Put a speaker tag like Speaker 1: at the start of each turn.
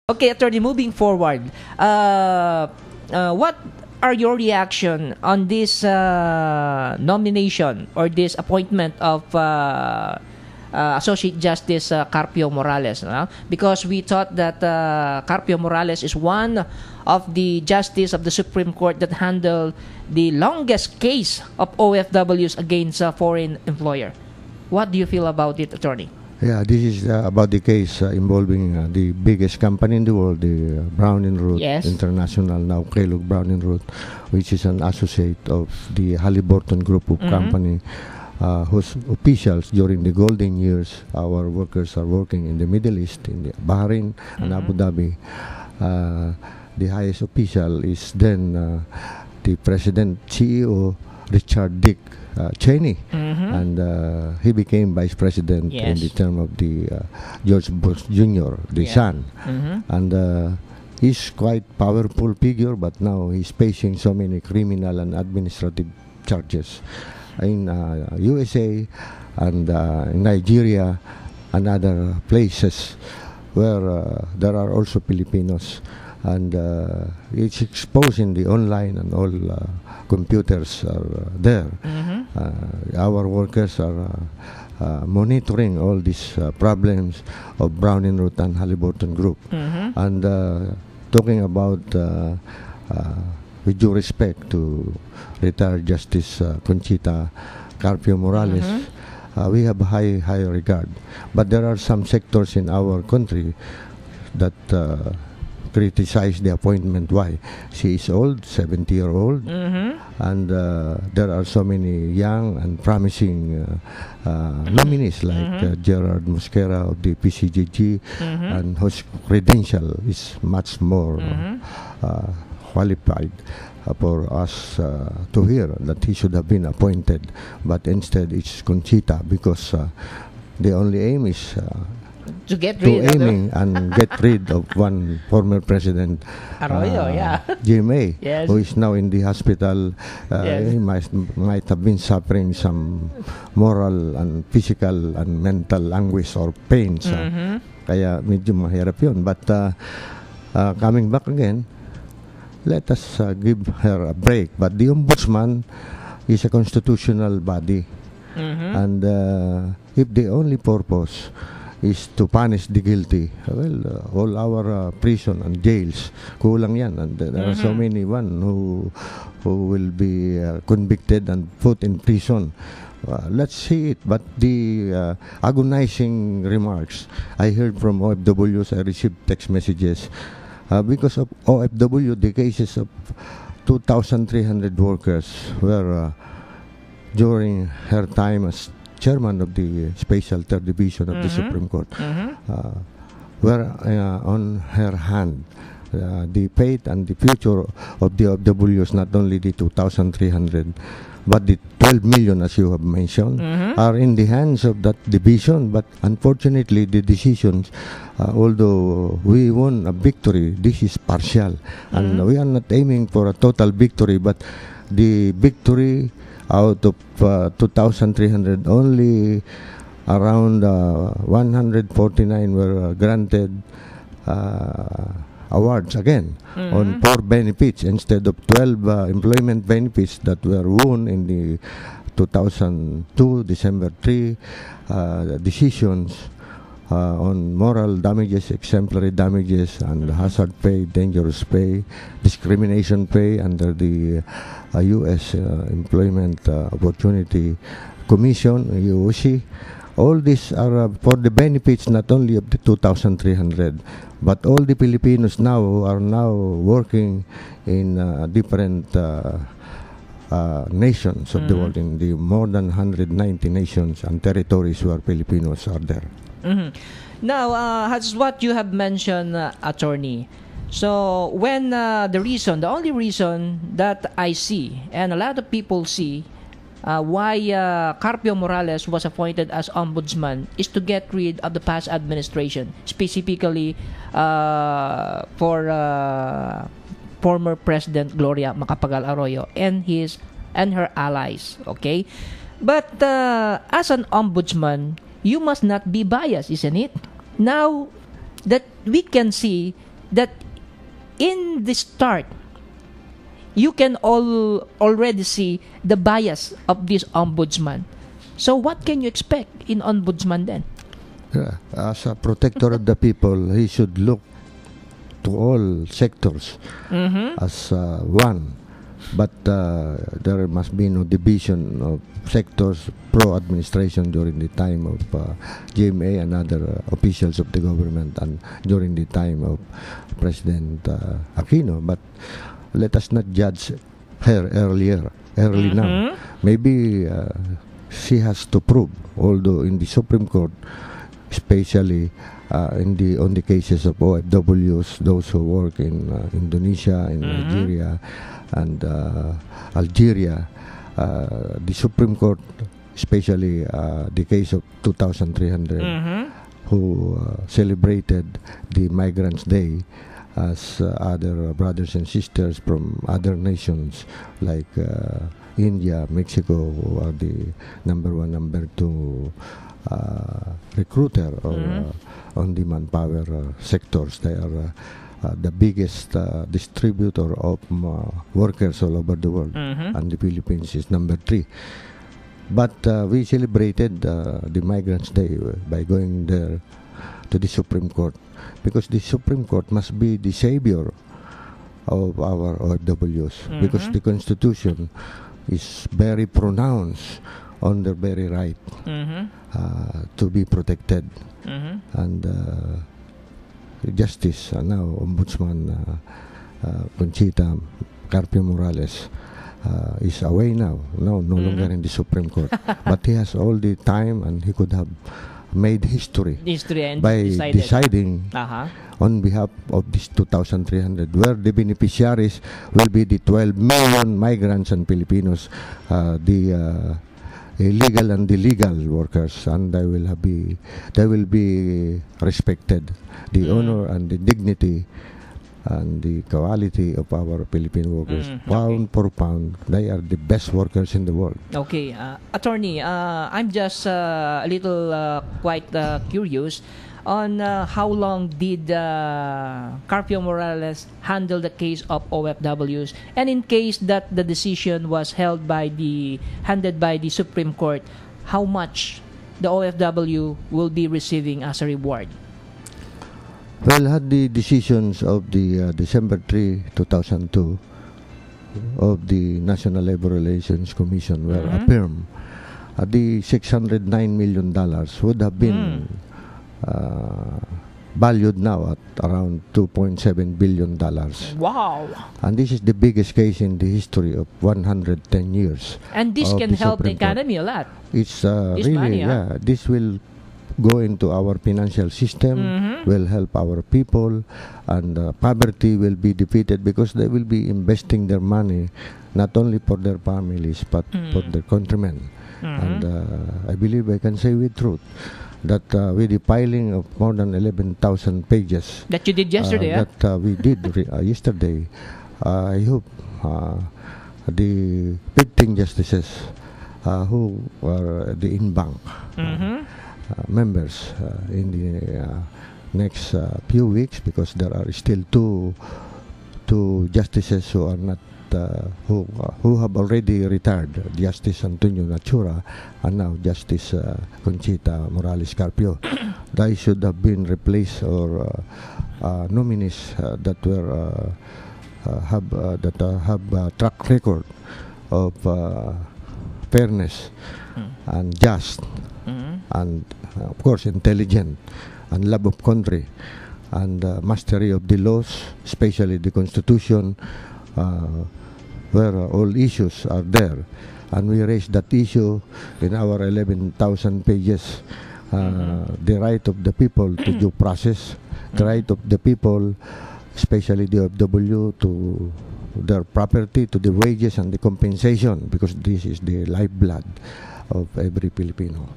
Speaker 1: Okay, attorney, moving forward, what are your reaction on this nomination or this appointment of Associate Justice Carpio Morales? Because we thought that Carpio Morales is one of the justice of the Supreme Court that handled the longest case of OFWs against a foreign employer. What do you feel about it, attorney?
Speaker 2: Yeah, this is about the case involving the biggest company in the world, the Brown and Root International, now Kellogg Brown and Root, which is an associate of the Halliburton Group of company, whose officials during the golden years, our workers are working in the Middle East, in the Bahrain and Abu Dhabi. The highest official is then the President CEO Richard Dick Cheney, and he became vice president in the term of the George Bush Jr., the son, and he's quite powerful figure, but now he's facing so many criminal and administrative charges in USA and in Nigeria and other places where there are also Filipinos, and it's exposed in the online and all computers are there. Our workers are monitoring all these problems of Brown and Root and Halliburton Group. And talking about, with due respect to retired Justice Conchita Carpio Morales, we have high regard. But there are some sectors in our country that criticize the appointment. Why? She is old, 70-year-old, and there are so many young and promising nominees like Gerard Mosquera of the PCGG, and whose credential is much more qualified for us to hear that he should have been appointed, but instead it's Conchita, because the only aim is
Speaker 1: to get rid
Speaker 2: and get rid of one former president,
Speaker 1: Arroyo,
Speaker 2: GMA, who is now in the hospital. He might have been suffering some moral and physical and mental anguish or pain. So, kaya medyo mahirap yun. But coming back again, let us give her a break. But the ombudsman is a constitutional body, and if the only purpose is to punish the guilty, well, all our prison and jails, kulang yan, and there are so many who will be convicted and put in prison. Let's see it. But the agonizing remarks I heard from OFWs, I received text messages because of OFW, the cases of 2,300 workers were during her time as chairman of the Special Third Division of the Supreme Court, were on her hand. The fate and the future of the OFWs, not only the 2,300, but the 12 million, as you have mentioned, are in the hands of that division. But unfortunately, the decisions, although we won a victory, this is partial. And we are not aiming for a total victory, but the victory out of 2,300, only around 149 were granted awards again on 4 benefits instead of 12 employment benefits that were won in the 2002 December 3 decisions on moral damages, exemplary damages, and hazard pay, dangerous pay, discrimination pay under the U.S. Employment Opportunity Commission, UOC. All these are for the benefits not only of the 2,300, but all the Filipinos now are now working in different nations of the world, in the more than 190 nations and territories where Filipinos are there.
Speaker 1: Now, as what you have mentioned, attorney. So when the only reason that I see, and a lot of people see, why Carpio Morales was appointed as ombudsman is to get rid of the past administration, specifically for former President Gloria Macapagal Arroyo and her allies. Okay, but as an ombudsman, you must not be biased, isn't it? Now that we can see that in the start, you can already see the bias of this ombudsman. So what can you expect in ombudsman then?
Speaker 2: Yeah. As a protector of the people, he should look to all sectors as one. But there must be no division of sectors pro-administration during the time of GMA and other officials of the government and during the time of President Aquino. But let us not judge her early now. Maybe she has to prove, although in the Supreme Court, especially on the cases of OFWs, those who work in Indonesia, in Nigeria, and Algeria, the Supreme Court, especially the case of 2,300 who celebrated the Migrants' Day as other brothers and sisters from other nations like India, Mexico, who are the number one, number two recruiter or on the manpower sectors. They are the biggest distributor of workers all over the world, and the Philippines is number 3. But we celebrated the Migrants' Day by going there to the Supreme Court, because the Supreme Court must be the savior of our OFWs, because the Constitution is very pronounced on their very right to be protected. And Justice, now Ombudsman Conchita Carpio Morales is away now, no longer in the Supreme Court. But he has all the time, and he could have made history
Speaker 1: and
Speaker 2: by deciding on behalf of these 2,300, where the beneficiaries will be the 12 million migrants and Filipinos, the illegal and the legal workers, and they will be respected. The honor and the dignity and the quality of our Philippine workers, pound for pound, they are the best workers in the world.
Speaker 1: Okay, Attorney, I'm just a little quite curious on how long did Carpio Morales handle the case of OFWs, and in case that the decision was handed by the Supreme Court, how much the OFW will be receiving as a reward?
Speaker 2: Well, had the decisions of the December 3, 2002 of the National Labor Relations Commission were affirmed, the $609 million would have been valued now at around $2.7 billion.
Speaker 1: Wow!
Speaker 2: And this is the biggest case in the history of 110 years.
Speaker 1: And this can help the economy a lot.
Speaker 2: It's really, money, this will go into our financial system, will help our people, and poverty will be defeated because they will be investing their money not only for their families but for their countrymen. And I believe I can say with truth that with the filing of more than 11,000 pages
Speaker 1: that you did yesterday,
Speaker 2: that we did yesterday, I hope the victim justices who are the in-bank members in the next few weeks, because there are still two justices who are not who have already retired, Justice Antonio Natura and now Justice Conchita Morales Carpio. They should have been replaced, or nominees that were have a track record of fairness and just and of course intelligent and love of country and mastery of the laws, especially the Constitution, where all issues are there. And we raised that issue in our 11,000 pages, the right of the people to due process, the right of the people, especially the OFW, to their property, to the wages and the compensation, because this is the lifeblood of every Filipino.